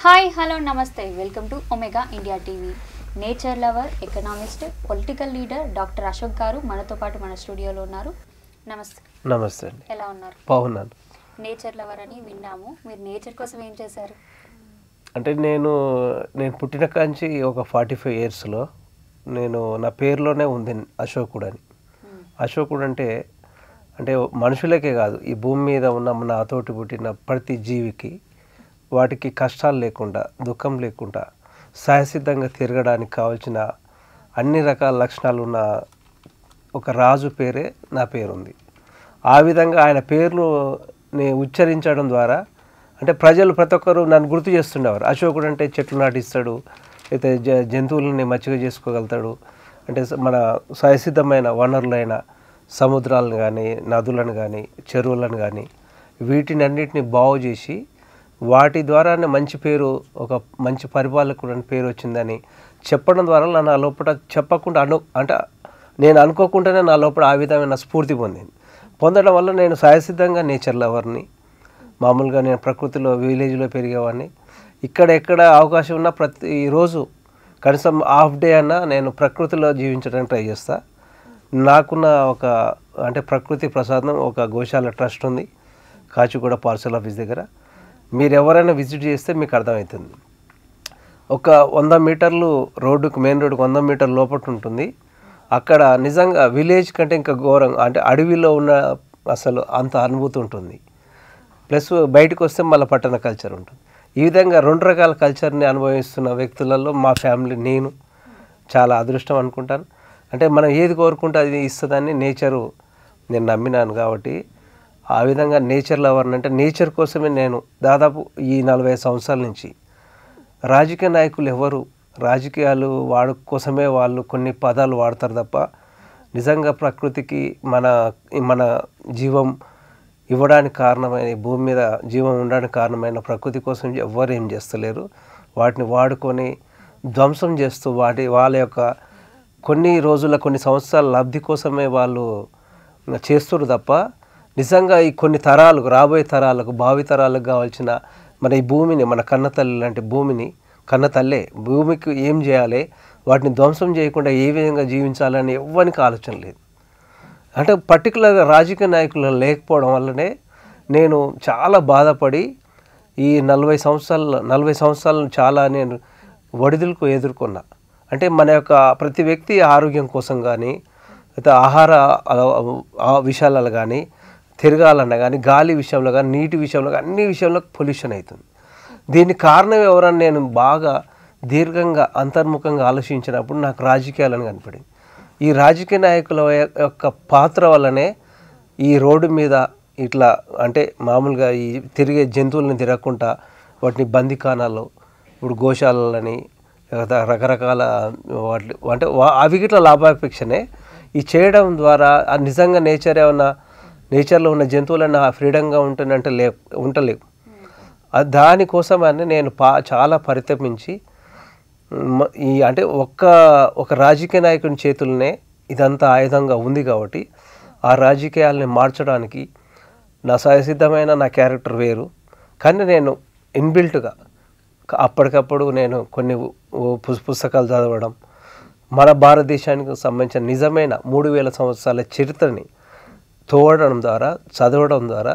Hi hello నమస్తే welcome to omega India TV. Nature lover, economist, political leader doctor Ashok garu మనతో పాటు మన స్టూడియోలో ఉన్నారు. నమస్తే. నమస్తే అండి. ఎలా ఉన్నారు? బాగున్నాను. నేచర్ లవర్ అని విన్నాము. మీరు నేచర్ కోసం ఏం చేశారు? అంటే నేను పుట్టిన కాంచి ఒక 45 ఇయర్స్లో నా పేరులోనే ఉంది అశోకుడు అని. అశోకుడు అంటే మనుషులకే కాదు, ఈ భూమి మీద ఉన్న నాతోటి పుట్టిన ప్రతి జీవికి వాటికి కష్టాలు లేకుండా, దుఃఖం లేకుండా సహసిద్ధంగా తిరగడానికి కావాల్సిన అన్ని రకాల లక్షణాలు ఉన్న ఒక రాజు పేరే నా పేరుంది. ఆ విధంగా ఆయన పేరుని ఉచ్చరించడం ద్వారా అంటే ప్రజలు ప్రతి ఒక్కరు నన్ను గుర్తు చేస్తుండేవారు. అశోకుడు అంటే చెట్లు నాటిస్తాడు, అయితే జంతువులని మచ్చిక చేసుకోగలుగుతాడు, అంటే మన సహసిద్ధమైన వనరులైన సముద్రాలను కానీ, నదులను కానీ, చెరువులను కానీ వీటిని అన్నిటిని బాగు చేసి వాటి ద్వారానే మంచి పేరు, ఒక మంచి పరిపాలకుడు అని పేరు వచ్చిందని చెప్పడం ద్వారా నా లోపల చెప్పకుండా అంటే నేను అనుకోకుండానే నా లోపల ఆ విధమైన స్ఫూర్తి పొందడం వల్ల నేను సహసిద్ధంగా నేచర్ లవర్ని. మామూలుగా నేను ప్రకృతిలో విలేజ్లో పెరిగేవాడిని. ఎక్కడ అవకాశం ఉన్నా ప్రతిరోజు కనీసం హాఫ్ డే అన్నా నేను ప్రకృతిలో జీవించడానికి ట్రై చేస్తా. నాకున్న అంటే ప్రకృతి ప్రసాదం ఒక గోశాల ట్రస్ట్ ఉంది కాచిగూడ పార్సల్ ఆఫీస్ దగ్గర. మీరు ఎవరైనా విజిట్ చేస్తే మీకు అర్థమవుతుంది. ఒక 100 మీటర్లు రోడ్డుకు, మెయిన్ రోడ్డుకు 100 మీటర్ల లోపల ఉంటుంది. అక్కడ నిజంగా విలేజ్ కంటే ఇంకా ఘోరం, అంటే అడవిలో ఉన్న అసలు అంత అనుభూతి ఉంటుంది. ప్లస్ బయటకు వస్తే మళ్ళీ పట్టణ కల్చర్ ఉంటుంది. ఈ విధంగా 2 రకాల కల్చర్ని అనుభవిస్తున్న వ్యక్తులలో మా ఫ్యామిలీ, నేను చాలా అదృష్టం అనుకుంటాను. అంటే మనం ఏది కోరుకుంటే అది ఇస్తుందని నేను నమ్మినాను. కాబట్టి ఆ విధంగా నేచర్ లవర్ని, అంటే నేచర్ కోసమే నేను దాదాపు ఈ 45 సంవత్సరాల నుంచి. రాజకీయ నాయకులు ఎవరు రాజకీయాలు కోసమే వాళ్ళు కొన్ని పదాలు వాడతారు తప్ప నిజంగా ప్రకృతికి మన జీవం ఇవ్వడానికి కారణమైన, భూమి మీద జీవం ఉండడానికి కారణమైన ప్రకృతి కోసం ఎవ్వరు ఏం చేస్తలేరు. వాటిని వాడుకొని ధ్వంసం చేస్తూ వాళ్ళ యొక్క కొన్ని సంవత్సరాల లబ్ధి కోసమే వాళ్ళు చేస్తున్నారు తప్ప నిజంగా ఈ కొన్ని తరాలకు, రాబోయే తరాలకు, భావి తరాలకు కావాల్సిన మన ఈ భూమిని, మన కన్నతల్లి లాంటి భూమిని, కన్నతల్లే భూమికి ఏం చేయాలి, వాటిని ధ్వంసం చేయకుండా ఏ విధంగా జీవించాలని ఎవ్వరికి ఆలోచన లేదు. అంటే పర్టికులర్గా రాజకీయ నాయకులు లేకపోవడం వల్లనే నేను చాలా బాధపడి ఈ 40 సంవత్సరాలను చాలా నేను ఒడిదుడుకు ఎదుర్కొన్నా. అంటే మన యొక్క ప్రతి వ్యక్తి ఆరోగ్యం కోసం కానీ, అయితే ఆహార విషయాలలో కానీ, తిరగాలన్నా కానీ, గాలి విషయంలో కానీ, నీటి విషయంలో కానీ, అన్ని విషయంలో పొల్యూషన్ అవుతుంది. దీనికి కారణం ఎవరని నేను బాగా దీర్ఘంగా అంతర్ముఖంగా ఆలోచించినప్పుడు నాకు రాజకీయాలని కనపడింది. ఈ రాజకీయ నాయకుల యొక్క పాత్ర వల్లనే ఈ రోడ్డు మీద ఇట్లా, అంటే మామూలుగా ఈ తిరిగే జంతువులను తిరగకుండా వాటిని బందిఖానాల్లో, ఇప్పుడు గోశాలని, రకరకాల వాటి అంటే అవి గిట్ల లాభాపేక్షనే ఈ చేయడం ద్వారా నిజంగా నేచర్లో ఉన్న జంతువులన్న ఫ్రీడంగా ఉంటలేవు. దానికోసమని నేను చాలా పరితపించి అంటే ఒక రాజకీయ నాయకుని చేతులనే ఇదంతా ఆయుధంగా ఉంది. కాబట్టి ఆ రాజకీయాలని మార్చడానికి నా సహసిద్ధమైన నా క్యారెక్టర్ వేరు, కానీ నేను ఇన్బిల్ట్గా అప్పటికప్పుడు నేను కొన్ని పుస్తకాలు చదవడం, మన భారతదేశానికి సంబంధించిన నిజమైన 3000 సంవత్సరాల చరిత్రని చదవడం ద్వారా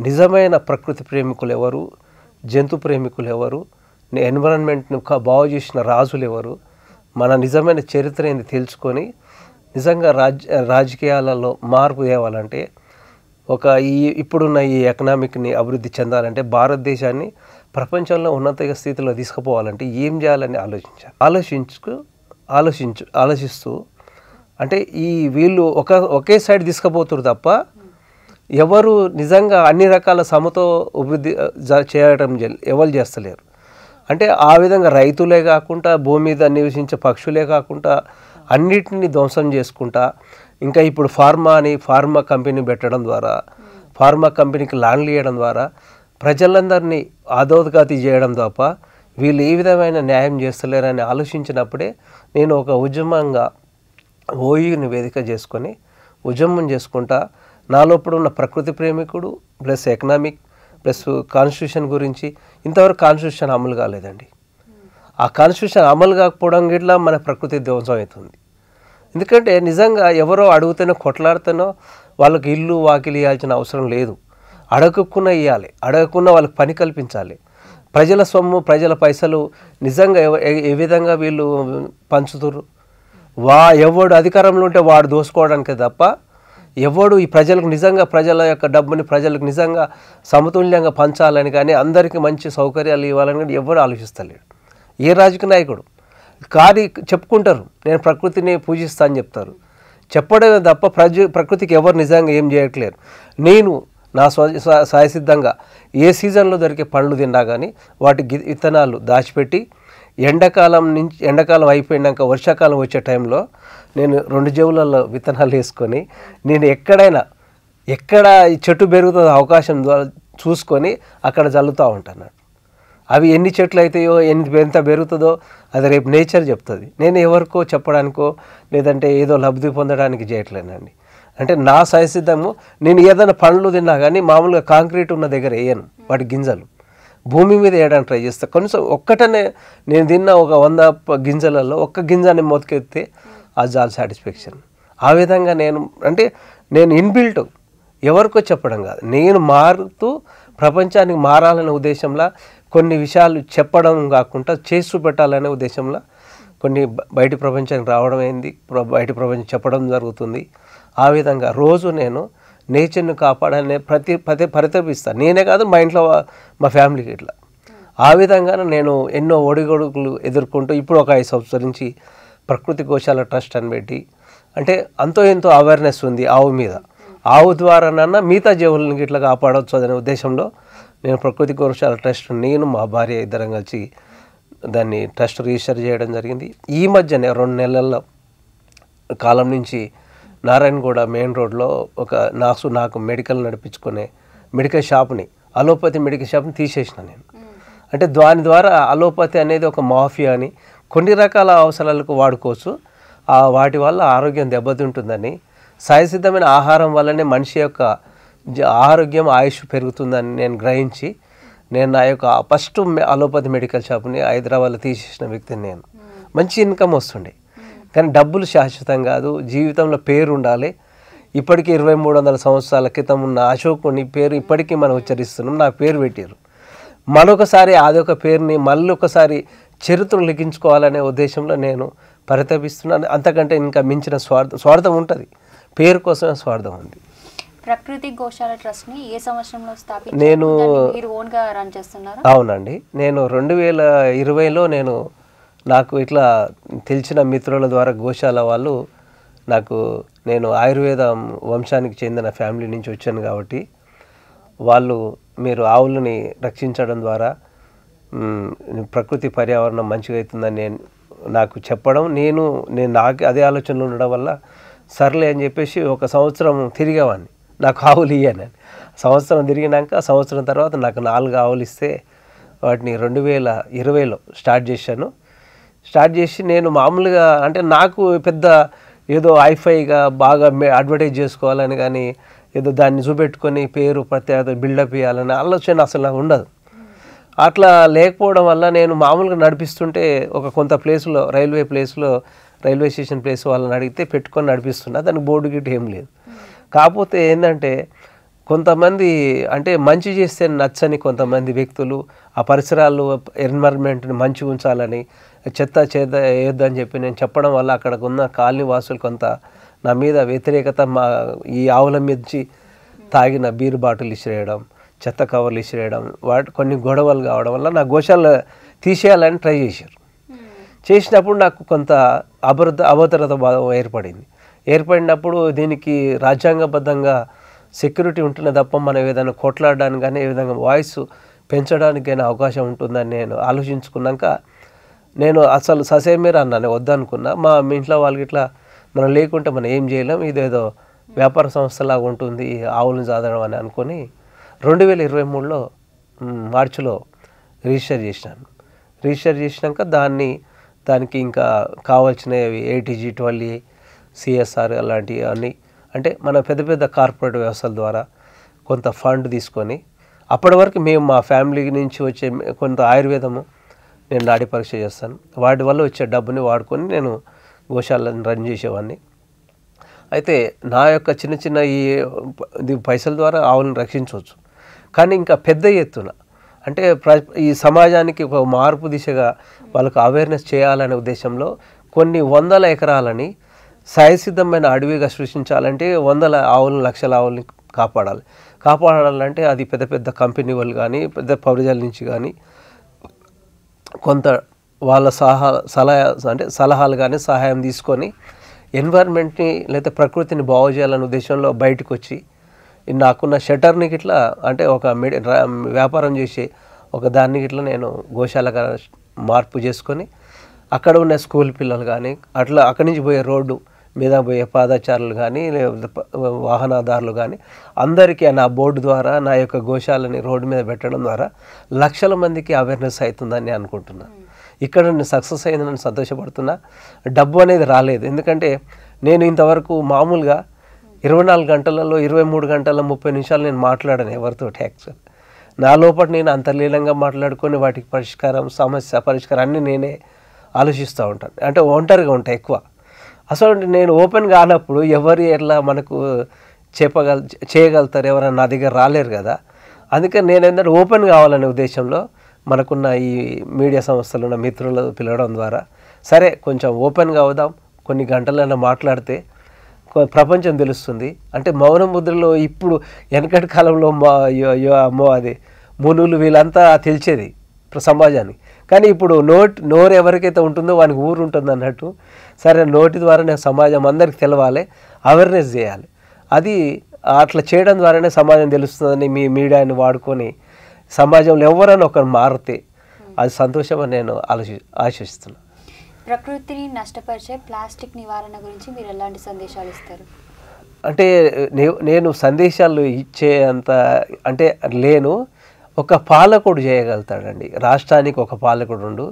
నిజమైన ప్రకృతి ప్రేమికులు ఎవరు, జంతు ప్రేమికులు ఎవరు, ఎన్విరాన్మెంట్ను బాగు చేసిన రాజులు ఎవరు, మన నిజమైన చరిత్ర ఏంది తెలుసుకొని నిజంగా రాజకీయాలలో మార్పు తేవాలంటే, ఇప్పుడున్న ఈ ఎకనామిక్ని అభివృద్ధి చెందాలంటే, భారతదేశాన్ని ప్రపంచంలో ఉన్నత స్థితిలో తీసుకుపోవాలంటే ఏం చేయాలని ఆలోచిస్తూ అంటే వీళ్ళు ఒకే సైడ్ తీసుకుపోతున్నారు తప్ప ఎవరు నిజంగా అన్ని రకాల సమతో అభివృద్ధి చేయడం ఎవరు చేస్తలేరు. అంటే ఆ విధంగా రైతులే కాకుండా, భూమి మీద నివసించే పక్షులే కాకుండా అన్నిటిని ధ్వంసం చేసుకుంటా, ఇంకా ఇప్పుడు ఫార్మా కంపెనీ పెట్టడం ద్వారా, ఫార్మా కంపెనీకి ల్యాండ్లు ఇవ్వడం ద్వారా ప్రజలందరినీ అధోగతి చేయడం తప్ప వీళ్ళు ఏ విధమైన న్యాయం చేస్తలేరని ఆలోచించినప్పుడే నేను ఒక ఉద్యమంగా ఓయూని వేదిక చేసుకొని ఉద్యమం చేసుకుంటా నా లోపల ఉన్న ప్రకృతి ప్రేమికుడు ప్లస్ ఎకనామిక్ ప్లస్ కాన్స్టిట్యూషన్ గురించి ఇంతవరకు కాన్స్టిట్యూషన్ అమలు కాలేదండి. ఆ కాన్స్టిట్యూషన్ అమలు కాకపోవడం గిట్లా మన ప్రకృతి ధ్వంసం అవుతుంది. ఎందుకంటే నిజంగా ఎవరో అడుగుతేనో కొట్లాడితేనో వాళ్ళకి ఇల్లు వాకిలి ఇవ్వాల్సిన అవసరం లేదు. అడగకున్నా ఇవ్వాలి, అడగకున్నా వాళ్ళకి పని కల్పించాలి. ప్రజల సొమ్ము ప్రజల పైసలు నిజంగా ఏ విధంగా వీళ్ళు పంచుతురు, ఎవడు అధికారంలో ఉంటే వాడు దోసుకోవడానికే తప్ప ఎవడు ఈ ప్రజలకు నిజంగా ప్రజల యొక్క డబ్బుని ప్రజలకు నిజంగా సమతుల్యంగా పంచాలని కానీ అందరికీ మంచి సౌకర్యాలు ఇవ్వాలని కానీ ఎవరు ఆలోచిస్తలేడు. ఏ రాజకీయ నాయకుడు కానీ చెప్పుకుంటారు నేను ప్రకృతిని పూజిస్తా అని చెప్తారు. చెప్పడమే తప్ప ప్రకృతికి ఎవరు నిజంగా ఏం చేయట్లేరు. నేను నా సహసిద్ధంగా ఏ సీజన్లో దొరికే పండ్లు తిన్నా కానీ వాటి విత్తనాలు దాచిపెట్టి ఎండాకాలం అయిపోయినాక వర్షాకాలం వచ్చే టైంలో నేను 2 జేబులలో విత్తనాలు వేసుకొని నేను ఎక్కడ ఈ చెట్టు పెరుగుతుందో అవకాశం చూసుకొని అక్కడ చల్లుతూ ఉంటాను. అవి ఎన్ని చెట్లు అవుతాయో ఎంత పెరుగుతుందో అది రేపు నేచర్ చెప్తుంది. నేను ఎవరికో చెప్పడానికో లేదంటే ఏదో లబ్ధి పొందడానికి చేయట్లేనండి. అంటే నా సహసిద్ధము నేను ఏదైనా పండ్లు తిన్నా కానీ మామూలుగా కాంక్రీట్ ఉన్న దగ్గర వేయను. వాటి గింజలు భూమి మీద వేయడానికి ట్రై చేస్తాను. కనీసం ఒక్కటనే నేను తిన్న ఒక 100 గింజలలో ఒక్క గింజని మొదకెత్తే అది చాలా సాటిస్ఫాక్షన్. ఆ విధంగా నేను ఇన్బిల్ట్ ఎవరికో చెప్పడం కాదు, నేను మారుతూ ప్రపంచానికి మారాలనే ఉద్దేశంలో కొన్ని విషయాలు చెప్పడం కాకుండా చేసి చూపెట్టాలనే ఉద్దేశంలో కొన్ని బయటి ప్రపంచానికి రావడం అయింది, బయటి ప్రపంచం చెప్పడం జరుగుతుంది. ఆ విధంగా రోజు నేను నేచర్ని కాపాడనే పరితపిస్తాను. నేనే కాదు మా ఇంట్లో మా ఫ్యామిలీకి ఇట్లా. ఆ విధంగా నేను ఎన్నో ఒడిగొడుగులు ఎదుర్కొంటూ ఇప్పుడు ఒక 5 సంవత్సరాల నుంచి ప్రకృతి గోశాల ట్రస్ట్ అని పెట్టి అంటే అంతో ఎంతో అవేర్నెస్ ఉంది ఆవు మీద. ఆవు ద్వారానన్నా మిగతా జీవులను ఇట్లా కాపాడవచ్చు అనే ఉద్దేశంలో నేను ప్రకృతి గోశాల ట్రస్ట్ నేను మా భార్య ఇద్దరం కలిసి దాన్ని ట్రస్ట్ రిజిస్టర్ చేయడం జరిగింది. ఈ మధ్యనే 2 నెలల కాలం నుంచి నారాయణగూడ మెయిన్ రోడ్లో నాకు మెడికల్ నడిపించుకునే మెడికల్ షాప్ని అలోపతి మెడికల్ షాప్ని తీసేసిన నేను. అంటే దాని ద్వారా అలోపతి అనేది ఒక మాఫియా అని కొన్ని రకాల అవసరాలకు వాడుకోవచ్చు, వాటి వల్ల ఆరోగ్యం దెబ్బతింటుందని సహజసిద్ధమైన ఆహారం వల్లనే మనిషి యొక్క ఆరోగ్యం ఆయుష్ పెరుగుతుందని నేను గ్రహించి నేను నా యొక్క ఫస్ట్ అలోపతి మెడికల్ షాప్ని హైదరాబాద్లో తీసేసిన వ్యక్తిని. నేను మంచి ఇన్కమ్ వస్తుండే కానీ డబ్బులు శాశ్వతం కాదు, జీవితంలో పేరు ఉండాలి. ఇప్పటికీ 2300 సంవత్సరాల క్రితం ఉన్న అశోకుని పేరు ఇప్పటికీ మనం ఉచ్చరిస్తున్నాం, నాకు పేరు పెట్టారు. మరొకసారి అదొక పేరుని మళ్ళీ ఒకసారి చరిత్రను లిఖించుకోవాలనే ఉద్దేశంలో నేను పరితపిస్తున్నాను. అంతకంటే ఇంకా మించిన స్వార్థం ఉంటుంది, పేరు కోసమే స్వార్థం ఉంది. ప్రకృతి గోశాల ట్రస్ట్ని ఏ సంవత్సరంలో స్థాపించారు? నేను మీరు ఓన్గా రన్ చేస్తున్నారా? అవునండి, నేను 2020లో నాకు ఇట్లా తెలిసిన మిత్రుల ద్వారా గోశాల వాళ్ళు నేను ఆయుర్వేద వంశానికి చెందిన ఫ్యామిలీ నుంచి వచ్చాను కాబట్టి వాళ్ళు మీరు ఆవులని రక్షించడం ద్వారా ప్రకృతి పర్యావరణం మంచిగా అవుతుందని నాకు చెప్పడం, నాకు అదే ఆలోచనలు ఉండడం వల్ల సర్లే అని చెప్పేసి 1 సంవత్సరం తిరిగేవాడిని. నాకు ఆవులు ఇయ్యాను. సంవత్సరం తిరిగినాక సంవత్సరం తర్వాత నాకు 4 ఆవులు ఇస్తే వాటిని 2020లో స్టార్ట్ చేసి నేను మామూలుగా అంటే నాకు పెద్ద ఏదో హైఫైగా బాగా అడ్వర్టైజ్ చేసుకోవాలని కానీ ఏదో దాన్ని చూపెట్టుకొని పేరు ప్రత్యేకత బిల్డప్ ఇవ్వాలని ఆలోచన అసలు నాకు ఉండదు. అట్లా లేకపోవడం వల్ల నేను మామూలుగా నడిపిస్తుంటే కొంత ప్లేస్లో రైల్వే స్టేషన్ ప్లేస్ వాళ్ళని అడిగితే పెట్టుకొని నడిపిస్తున్నా, దానికి బోర్డు గిట్ట ఏం లేదు. కాకపోతే ఏంటంటే కొంతమంది అంటే మంచి చేస్తే నచ్చని కొంతమంది వ్యక్తులు ఆ పరిసరాలు ఎన్విరాన్మెంట్ని మంచిగా ఉంచాలని చెత్త వేయొద్దని చెప్పి నేను చెప్పడం వల్ల అక్కడ ఉన్న కాలనీ వాసులు కొంత నా మీద వ్యతిరేకత, ఈ ఆవుల మీద తాగిన బీరు బాటిల్ ఇసిరేయడం, చెత్త కవర్లు ఇసిరేయడం, కొన్ని గొడవలు కావడం వల్ల నా గోశాల తీసేయాలని ట్రై చేసినప్పుడు నాకు కొంత అభద్రత భావం ఏర్పడినప్పుడు దీనికి రాజ్యాంగబద్ధంగా సెక్యూరిటీ ఉంటున్న తప్ప మనం ఏదైనా కొట్లాడడానికి కానీ ఏ విధంగా వాయిస్ పెంచడానికైనా అవకాశం ఉంటుందని నేను ఆలోచించుకున్నాక నేను అసలు ససేమేరా అన్నాను, వద్దనుకున్నా. మా ఇంట్లో వాళ్ళకి ఇట్లా మనం లేకుంటే మనం ఏం చేయలేం, ఇదేదో వ్యాపార సంస్థలాగా ఉంటుంది ఆవులను చాదడం అని అనుకొని 2023లో మార్చిలో రిజిస్టర్ చేసినాక దానికి ఇంకా కావాల్సినవి ATG 12 CSR అలాంటివి అన్నీ అంటే మన పెద్ద కార్పొరేట్ వ్యవస్థల ద్వారా కొంత ఫండ్ తీసుకొని అప్పటి వరకు మేము మా ఫ్యామిలీ నుంచి వచ్చే కొంత ఆయుర్వేదము నేను నాడి పరీక్ష చేస్తాను, వాటి వల్ల వచ్చే డబ్బుని వాడుకొని నేను గోశాలను రన్ చేసేవాడిని. అయితే నా యొక్క చిన్న చిన్న ఈ పైసల ద్వారా ఆవులను రక్షించవచ్చు. కానీ ఇంకా పెద్ద ఎత్తున అంటే ఈ సమాజానికి ఒక మార్పు దిశగా వాళ్ళకు అవేర్నెస్ చేయాలనే ఉద్దేశంలో కొన్ని వందల ఎకరాలని సహజసిద్ధమైన అడవిగా సృష్టించాలంటే వందల ఆవులను, లక్షల ఆవులని కాపాడాలంటే అది పెద్ద పెద్ద కంపెనీ వాళ్ళు కానీ పెద్ద ప్రజల నుంచి కానీ కొంత వాళ్ళ సలహాలు కానీ సహాయం తీసుకొని ఎన్వైర్న్మెంట్ని లేదా ప్రకృతిని బాగు చేయాలనే ఉద్దేశంలో బయటకు వచ్చి నాకున్న షటర్ని ఇట్లా అంటే ఒక వ్యాపారం చేసే ఒక దాన్ని ఇట్లా నేను గోశాలగా మార్పు చేసుకొని అక్కడ ఉన్న స్కూల్ పిల్లలు కానీ అట్లా అక్కడి నుంచి పోయే రోడ్డు మీద పోయే పాదచారులు కానీ వాహనదారులు కానీ అందరికీ నా బోర్డు ద్వారా నా యొక్క గోశాలని రోడ్డు మీద పెట్టడం ద్వారా లక్షల మందికి అవేర్నెస్ అవుతుందని అనుకుంటున్నా. ఇక్కడ నేను సక్సెస్ అయిందని సంతోషపడుతున్నా. డబ్బు అనేది రాలేదు, ఎందుకంటే నేను ఇంతవరకు మామూలుగా 24 గంటలలో 23 గంటల 30 నిమిషాలు నేను మాట్లాడాను ఎవరితో యాక్చువల్. నా లోపల నేను అంతర్లీనంగా మాట్లాడుకొని వాటికి సమస్య పరిష్కారం అన్నీ నేనే ఆలోచిస్తూ ఉంటాను. అంటే ఒంటరిగా ఉంటాయి ఎక్కువ. అసలు నేను ఓపెన్ కానప్పుడు ఎవరు ఎట్లా మనకు చేయగలుగుతారు, ఎవరైనా నా దగ్గర రాలేరు కదా. అందుకని నేను ఏంటంటే ఓపెన్ కావాలనే ఉద్దేశంలో మనకున్న ఈ మీడియా సంస్థలు ఉన్న మిత్రులు పిలవడం ద్వారా సరే కొంచెం ఓపెన్గా అవుదాం, కొన్ని గంటలైనా మాట్లాడితే ప్రపంచం తెలుస్తుంది. అంటే మౌన ముద్రలో ఇప్పుడు వెనకటి కాలంలో అమ్మో అది మునులు వీళ్ళంతా తెలిసేది సమాజానికి. కానీ ఇప్పుడు నోరు ఎవరికైతే ఉంటుందో వానికి ఊరు ఉంటుంది అన్నట్టు. సరే నోటి ద్వారానే సమాజం అందరికి తెలవాలి, అవేర్నెస్ చేయాలి. అది అట్లా చేయడం ద్వారానే సమాజం తెలుస్తుందని మీ మీడియాని వాడుకొని సమాజంలో ఎవరైనా ఒకరు మారితే అది సంతోషం అని నేను ఆశిస్తున్నాను. ప్రకృతిని నష్టపరిచే ప్లాస్టిక్ నివారణ గురించి మీరు ఎలాంటి సందేశాలు ఇస్తారు? అంటే నేను సందేశాలు ఇచ్చే అంత అంటే లేను. ఒక పాలకుడు చేయగలుగుతాడండి. రాష్ట్రానికి ఒక పాలకుడు ఉండు,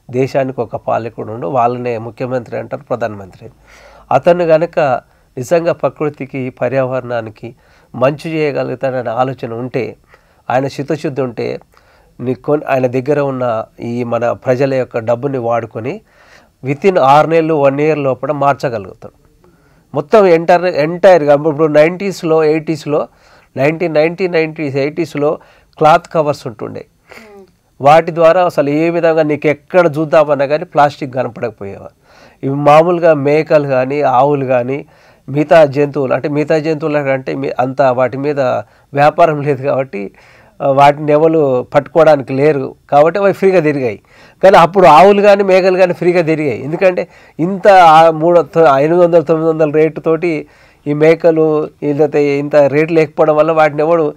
దేశానికి ఒక పాలకుడు ఉండు, వాళ్ళనే ముఖ్యమంత్రి అంటారు, ప్రధానమంత్రి. అతను కనుక నిజంగా ప్రకృతికి పర్యావరణానికి మంచి చేయగలుగుతాడనే ఆలోచన ఉంటే, ఆయన చిత్తశుద్ధి ఉంటే ఆయన దగ్గర ఉన్న ఈ మన ప్రజల యొక్క డబ్బుని వాడుకొని వితిన్ 6 నెలలు 1 ఇయర్ లోపల మార్చగలుగుతాడు మొత్తం ఎంటైర్గా. ఇప్పుడు 90s, 80s, 1990s, 80s cloth covers ఉంటుండే. వాటి ద్వారా అసలు ఏ విధంగా నీకు ఎక్కడ చూద్దామన్నా కానీ ప్లాస్టిక్ కనపడకపోయేవారు. ఇవి మామూలుగా మేకలు కానీ ఆవులు కానీ మిగతా జంతువులు అంటే అంత వాటి మీద వ్యాపారం లేదు కాబట్టి వాటిని ఎవరు పట్టుకోవడానికి లేరు కాబట్టి అవి ఫ్రీగా తిరిగాయి. కానీ అప్పుడు ఆవులు కానీ మేకలు కానీ ఫ్రీగా తిరిగాయి. ఎందుకంటే ఇంత 500-900 రేటుతోటి ఈ మేకలు ఇంత రేటు లేకపోవడం వల్ల వాటిని ఎవడు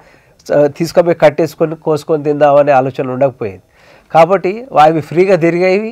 తీసుకొని కట్టేసుకొని కోసుకొని తిందామనే ఆలోచన ఉండకపోయేది. కాబట్టి అవి ఫ్రీగా తిరిగేవి,